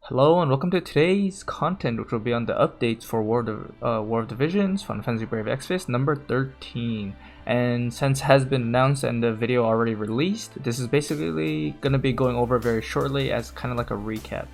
Hello and welcome to today's content, which will be on the updates for War of Divisions, Final Fantasy Brave Exvius number 13. And since has been announced and the video already released, this is basically going to be going over very shortly as kind of like a recap.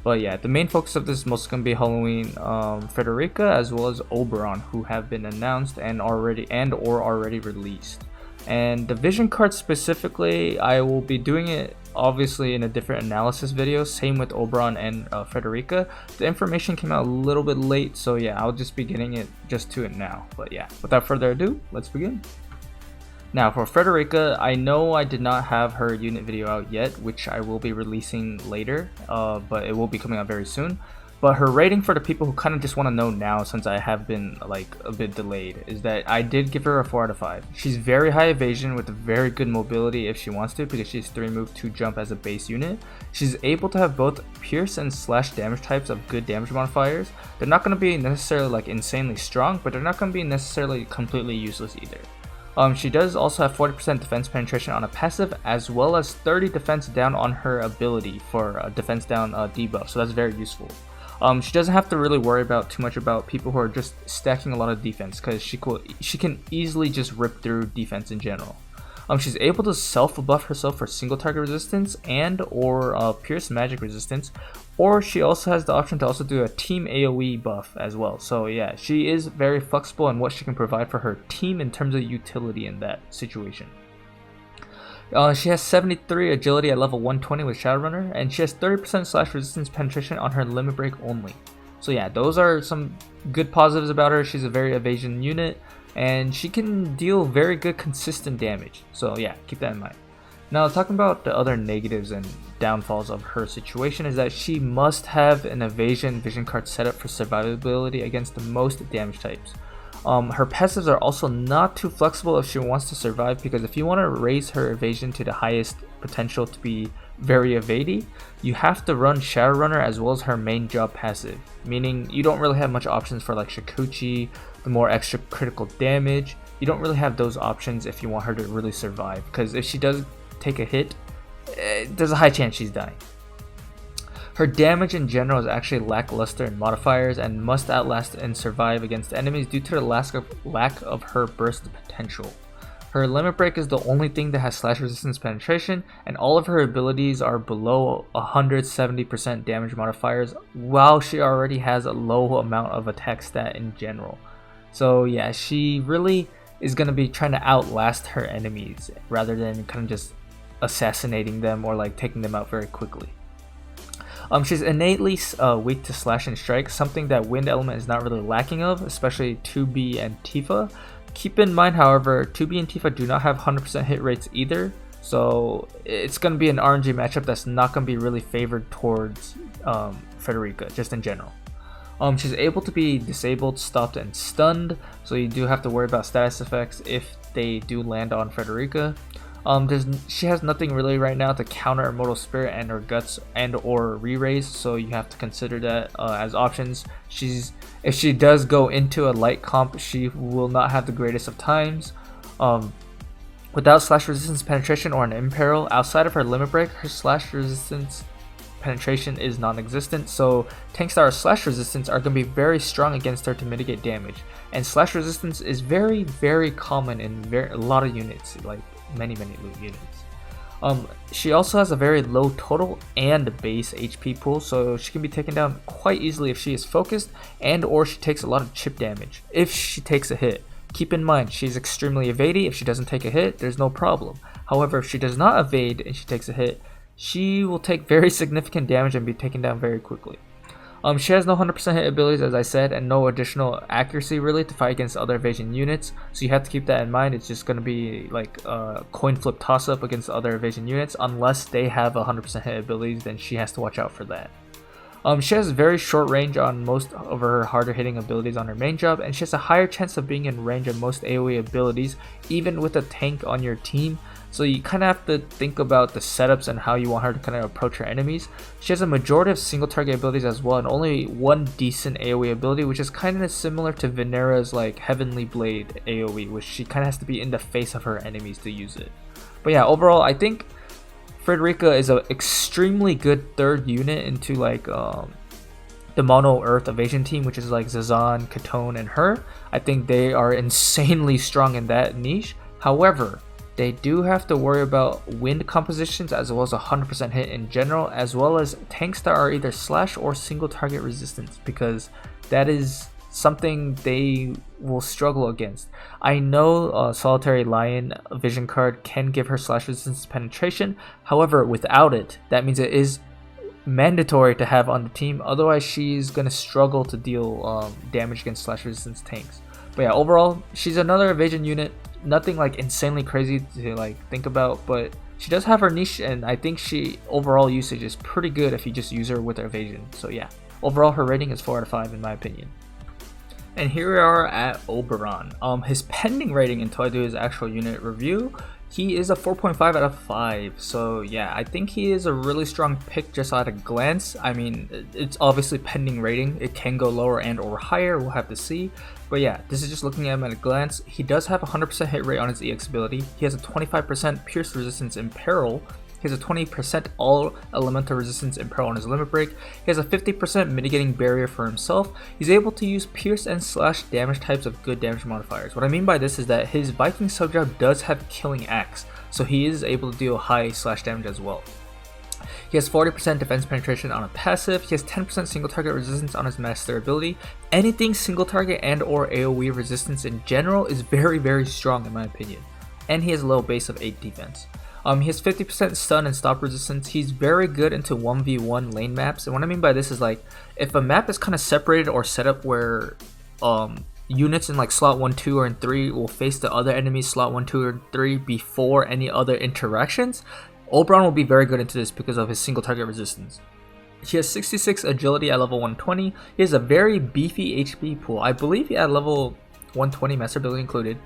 But yeah, the main focus of this is mostly going to be Halloween, Hrika, as well as Oberon, who have been announced and already released. And the vision card specifically, I will be doing it obviously in a different analysis video, same with Oberon and Hrika. The information came out a little bit late, so yeah, I'll just be getting it just to it now. But yeah, without further ado, let's begin. Now for Hrika, I know I did not have her unit video out yet, which I will be releasing later, but it will be coming out very soon. But her rating, for the people who kind of just want to know now, since I have been like a bit delayed, is that I did give her a 4 out of 5. She's very high evasion with very good mobility if she wants to, because she's 3 move 2 jump as a base unit. She's able to have both pierce and slash damage types of good damage modifiers. They're not going to be necessarily like insanely strong, but they're not going to be necessarily completely useless either. She does also have 40% defense penetration on a passive, as well as 30 defense down on her ability for defense down debuff, so that's very useful. She doesn't have to really worry about too much about people who are just stacking a lot of defense, because she can easily just rip through defense in general. She's able to self-buff herself for single target resistance and or pierce magic resistance, or she also has the option to also do a team AoE buff as well. So yeah, she is very flexible in what she can provide for her team in terms of utility in that situation. She has 73 agility at level 120 with Shadowrunner, and she has 30% slash resistance penetration on her limit break only. So yeah, those are some good positives about her. She's a very evasion unit, and she can deal very good consistent damage. So yeah, keep that in mind. Now talking about the other negatives and downfalls of her situation is that she must have an evasion vision card set up for survivability against the most damage types. Her passives are also not too flexible if she wants to survive, because if you want to raise her evasion to the highest potential to be very evady, you have to run Shadowrunner as well as her main job passive, meaning you don't really have much options for like Shikuchi, the more extra critical damage. You don't really have those options if you want her to really survive, because if she does take a hit, there's a high chance she's dying. Her damage in general is actually lackluster in modifiers and must outlast and survive against enemies due to the lack of her burst potential. Her limit break is the only thing that has slash resistance penetration, and all of her abilities are below 170% damage modifiers, while she already has a low amount of attack stat in general. So yeah, she really is going to be trying to outlast her enemies rather than kind of just assassinating them or like taking them out very quickly. She's innately weak to slash and strike, something that wind element is not really lacking of, especially 2B and Tifa. Keep in mind, however, 2B and Tifa do not have 100% hit rates either, so it's going to be an RNG matchup that's not going to be really favored towards Hrika, just in general. She's able to be disabled, stopped, and stunned, so you do have to worry about status effects if they do land on Hrika. She has nothing really right now to counter Immortal Spirit and her Guts and or Re-Raise, so you have to consider that as options. If she does go into a light comp, she will not have the greatest of times. Without slash resistance penetration or an imperil, outside of her limit break, her slash resistance penetration is non-existent, so tank star slash resistance are going to be very strong against her to mitigate damage, and slash resistance is very common in a lot of units, like many loot units. She also has a very low total and base HP pool, so she can be taken down quite easily if she is focused and or she takes a lot of chip damage if she takes a hit. Keep in mind, she's extremely evady. If she doesn't take a hit, there's no problem. However, if she does not evade and she takes a hit, she will take very significant damage and be taken down very quickly. She has no 100% hit abilities, as I said, and no additional accuracy really to fight against other evasion units, so you have to keep that in mind. It's just going to be like a coin flip toss up against other evasion units. Unless they have 100% hit abilities, then she has to watch out for that. She has very short range on most of her harder hitting abilities on her main job, and she has a higher chance of being in range of most AoE abilities, even with a tank on your team. So you kind of have to think about the setups and how you want her to kind of approach her enemies. She has a majority of single target abilities as well, and only one decent AoE ability, which is kind of similar to Venera's like Heavenly Blade AoE, which she kind of has to be in the face of her enemies to use it. But yeah, overall I think Hrika is an extremely good third unit into like the mono earth evasion team, which is like Zazan, Katone, and her. I think they are insanely strong in that niche. However, they do have to worry about wind compositions as well as 100% hit in general, as well as tanks that are either slash or single target resistance, because that is something they will struggle against. I know Solitary Lion vision card can give her slash resistance penetration. However, without it, that means it is mandatory to have on the team, otherwise she's gonna struggle to deal damage against slash resistance tanks. But yeah, overall she's another evasion unit, nothing like insanely crazy to like think about, but she does have her niche, and I think she overall usage is pretty good if you just use her with her evasion. So yeah, overall her rating is 4 out of 5 in my opinion. And here we are at Oberon. His pending rating until I do his actual unit review, he is a 4.5 out of 5. So yeah, I think he is a really strong pick just at a glance. I mean, it's obviously pending rating. It can go lower and or higher. We'll have to see. But yeah, this is just looking at him at a glance. He does have a 100% hit rate on his EX ability. He has a 25% pierce resistance in peril. He has a 20% all elemental resistance in peril on his limit break. He has a 50% mitigating barrier for himself. He's able to use pierce and slash damage types of good damage modifiers. What I mean by this is that his Viking subjob does have killing axe, so he is able to deal high slash damage as well. He has 40% defense penetration on a passive. He has 10% single target resistance on his master ability. Anything single target and or AoE resistance in general is very strong in my opinion. And he has a low base of 8 defense. He has 50% stun and stop resistance. He's very good into 1v1 lane maps, and what I mean by this is like if a map is kind of separated or set up where units in like slot 1, 2, or 3 will face the other enemies slot 1, 2, or 3 before any other interactions, Oberon will be very good into this because of his single target resistance. He has 66 agility at level 120. He has a very beefy HP pool. I believe he had level 120 master ability included.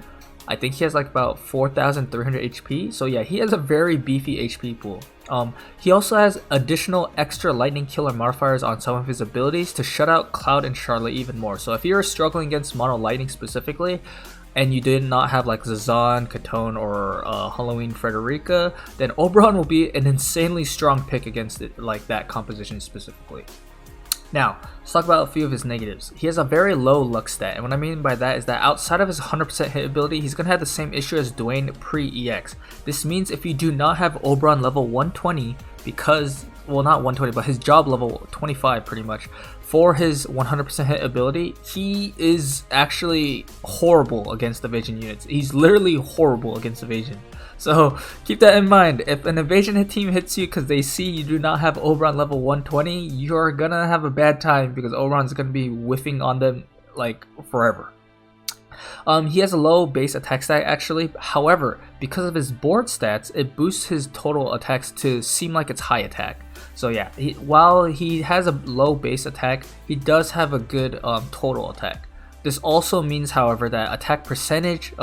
I think he has like about 4,300 HP. So yeah, he has a very beefy HP pool. He also has additional extra lightning killer modifiers on some of his abilities to shut out Cloud and Charlotte even more. So if you're struggling against mono lightning specifically, and you did not have like Zazan, Katone, or Halloween Hrika, then Oberon will be an insanely strong pick against it, like that composition specifically. Now, let's talk about a few of his negatives. He has a very low luck stat, and what I mean by that is that outside of his 100% hit ability, he's going to have the same issue as Dwayne pre-EX. This means if you do not have Oberon level 120, because, well not 120, but his job level 25 pretty much, for his 100% hit ability, he is actually horrible against evasion units. He's literally horrible against evasion. So keep that in mind. If an evasion hit team hits you because they see you do not have Oberon level 120, you're gonna have a bad time because Oberon's gonna be whiffing on them like forever. He has a low base attack stat actually. However, because of his board stats, it boosts his total attacks to seem like it's high attack. So yeah, while he has a low base attack, he does have a good total attack. This also means, however, that attack percentage,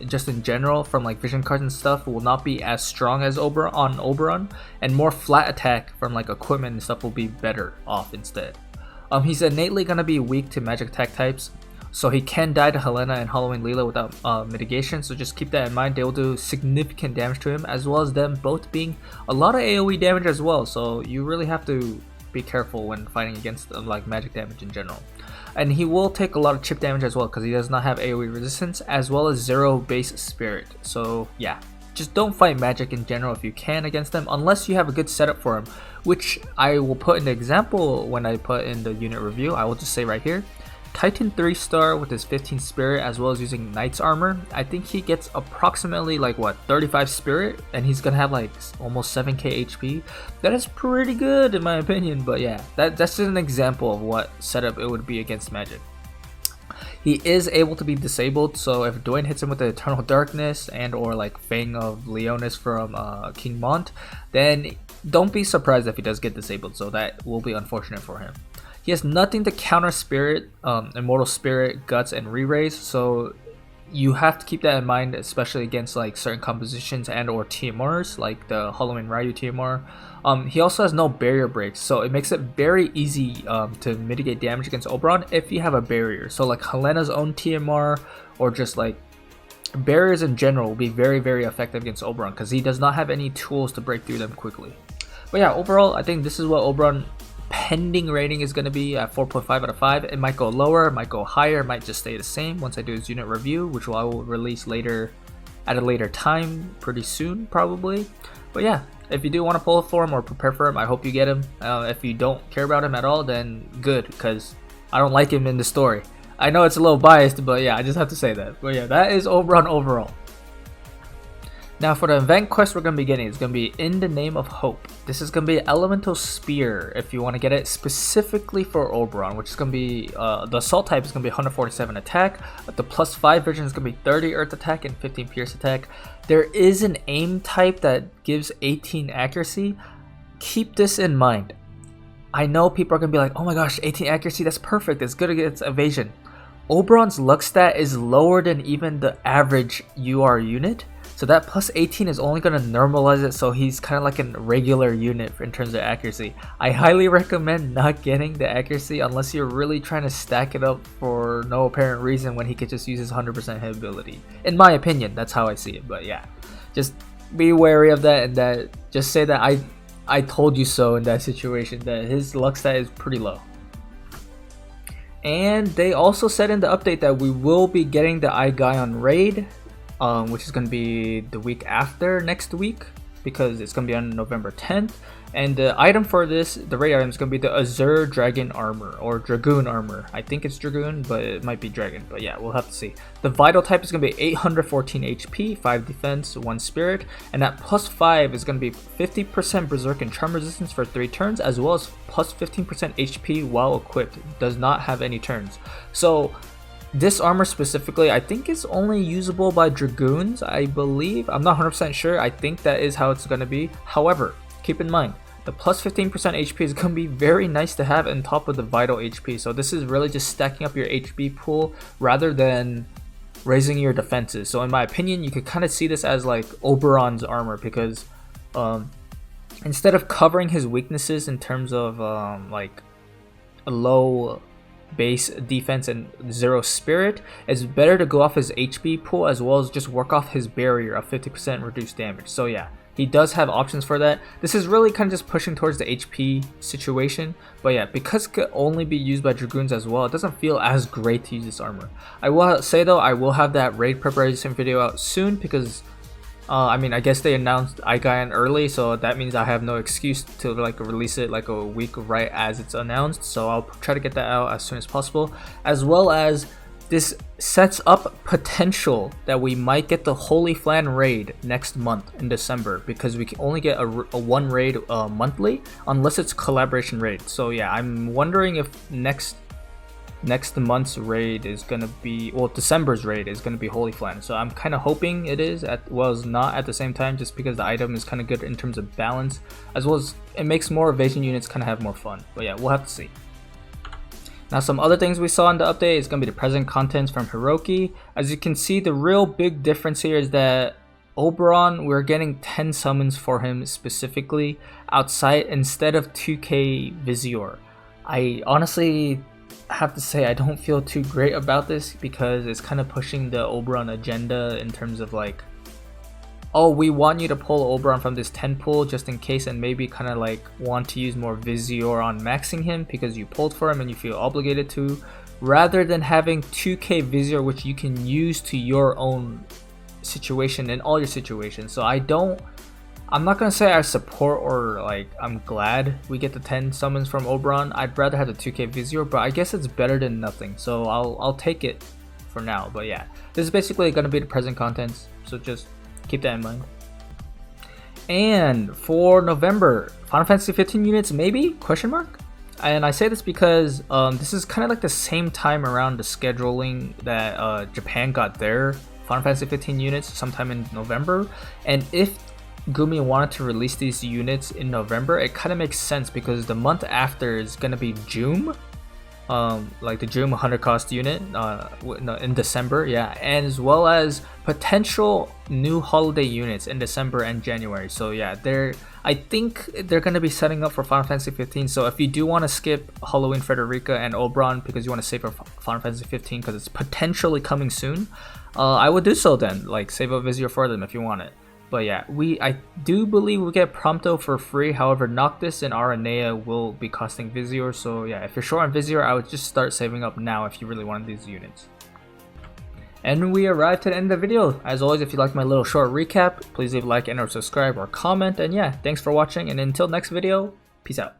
just in general, from like vision cards and stuff, will not be as strong as Oberon, and more flat attack from like equipment and stuff will be better off instead. He's innately gonna be weak to magic attack types, so he can die to Helena and Halloween Leela without mitigation. So just keep that in mind. They will do significant damage to him, as well as them both being a lot of AoE damage as well. So you really have to be careful when fighting against them, like magic damage in general. And he will take a lot of chip damage as well because he does not have AoE resistance, as well as 0 base spirit. So yeah, just don't fight magic in general if you can against them, unless you have a good setup for him, which I will put in the example when I put in the unit review. I will just say right here, Titan 3-star with his 15 spirit as well as using Knight's armor. I think he gets approximately like what, 35 spirit, and he's gonna have like almost 7k HP. That is pretty good in my opinion. But yeah, that's just an example of what setup it would be against magic. He is able to be disabled, so if Dwayne hits him with the Eternal Darkness and or like Fang of Leonis from King Mont, then don't be surprised if he does get disabled, so that will be unfortunate for him. He has nothing to counter Spirit, Immortal Spirit, Guts, and Re-Raise, so you have to keep that in mind, especially against like certain compositions and or TMRs, like the Halloween Ryu TMR. He also has no barrier breaks, so it makes it very easy to mitigate damage against Oberon if you have a barrier. So like Helena's own TMR, or just like barriers in general will be very effective against Oberon because he does not have any tools to break through them quickly. But yeah, overall, I think this is what Oberon pending rating is going to be at 4.5 out of 5. It might go lower, it might go higher, it might just stay the same once I do his unit review, which I will release later at a later time, pretty soon probably. But yeah, if you do want to pull for him or prepare for him, I hope you get him. If you don't care about him at all, then good, because I don't like him in the story. I know it's a little biased, but yeah, I just have to say that. But yeah, that is Oberon overall. Now for the event quest we're going to be getting, it's going to be In the Name of Hope. This is going to be Elemental Spear if you want to get it specifically for Oberon, which is going to be, the assault type is going to be 147 attack, but the +5 version is going to be 30 earth attack and 15 pierce attack. There is an aim type that gives 18 accuracy. Keep this in mind. I know people are going to be like, oh my gosh, 18 accuracy, that's perfect, it's good against evasion. Oberon's luck stat is lower than even the average UR unit. So that +18 is only going to normalize it, so he's kind of like a regular unit in terms of accuracy. I highly recommend not getting the accuracy unless you're really trying to stack it up for no apparent reason when he could just use his 100% hit ability. In my opinion, that's how I see it, but yeah. Just be wary of that, and that just say that I told you so in that situation, that his luck stat is pretty low. And they also said in the update that we will be getting the Aigaion Raid, which is going to be the week after next week, because it's going to be on November 10th. And the item for this, the raid item, is going to be the Azure Dragon Armor, or Dragoon Armor. I think it's Dragoon, but it might be Dragon, but yeah, we'll have to see. The Vital type is going to be 814 HP, 5 defense, 1 spirit, and that +5 is going to be 50% Berserk and Charm resistance for 3 turns, as well as +15% HP while equipped. It does not have any turns. So this armor specifically, I think is only usable by Dragoons, I believe. I'm not 100% sure. I think that is how it's going to be. However, keep in mind, the +15% HP is going to be very nice to have on top of the Vital HP. So this is really just stacking up your HP pool rather than raising your defenses. So in my opinion, you could kind of see this as like Oberon's armor, because instead of covering his weaknesses in terms of like a low base defense and 0 spirit, it's better to go off his HP pool as well as just work off his barrier of 50% reduced damage. So yeah, he does have options for that. This is really kind of just pushing towards the HP situation, but yeah, because it could only be used by Dragoons as well, it doesn't feel as great to use this armor. I will say though, I will have that raid preparation video out soon, because I mean, I guess they announced Aigaion early, so that means I have no excuse to like release it like a week right as it's announced. So I'll try to get that out as soon as possible, as well as this sets up potential that we might get the Holy Flan raid next month in December, because we can only get a one raid monthly unless it's collaboration raid. So yeah, I'm wondering if next month's raid is gonna be, well, December's raid is gonna be Holy Flan. So I'm kind of hoping it is, it's not at the same time, just because the item is kind of good in terms of balance, as well as it makes more evasion units kind of have more fun. But yeah, we'll have to see. Now some other things we saw in the update is gonna be the present contents from Hiroki. As you can see, the real big difference here is that Oberon, we're getting 10 summons for him specifically outside instead of 2k Visior. I honestly have to say I don't feel too great about this, because it's kind of pushing the Oberon agenda in terms of like, oh, we want you to pull Oberon from this 10 pool just in case, and maybe kind of like want to use more Visior on maxing him because you pulled for him and you feel obligated to, rather than having 2k Visior which you can use to your own situation in all your situations. So I'm not gonna say I support or like I'm glad we get the 10 summons from Oberon. I'd rather have the 2k Visior, but I guess it's better than nothing, so I'll take it for now. But yeah, this is basically gonna be the present contents, so just keep that in mind. And for November, Final Fantasy 15 units maybe? Question mark? And I say this because this is kind of like the same time around the scheduling that Japan got their Final Fantasy 15 units sometime in November, and if Gumi wanted to release these units in November, it kind of makes sense because the month after is going to be June, like the June 100 cost unit in December, yeah, and as well as potential new holiday units in December and January. So yeah, I think they're going to be setting up for Final Fantasy 15. So if you do want to skip Halloween Frederica and Oberon because you want to save for Final Fantasy 15 because it's potentially coming soon, I would do so then. Like, save up Vizier for them if you want it. But yeah, I do believe we get Prompto for free. However, Noctis and Aranea will be costing Vizier. So yeah, if you're short on Vizier, I would just start saving up now if you really wanted these units. And we arrived to the end of the video. As always, if you like my little short recap, please leave a like and or subscribe or comment. And yeah, thanks for watching, and until next video, peace out.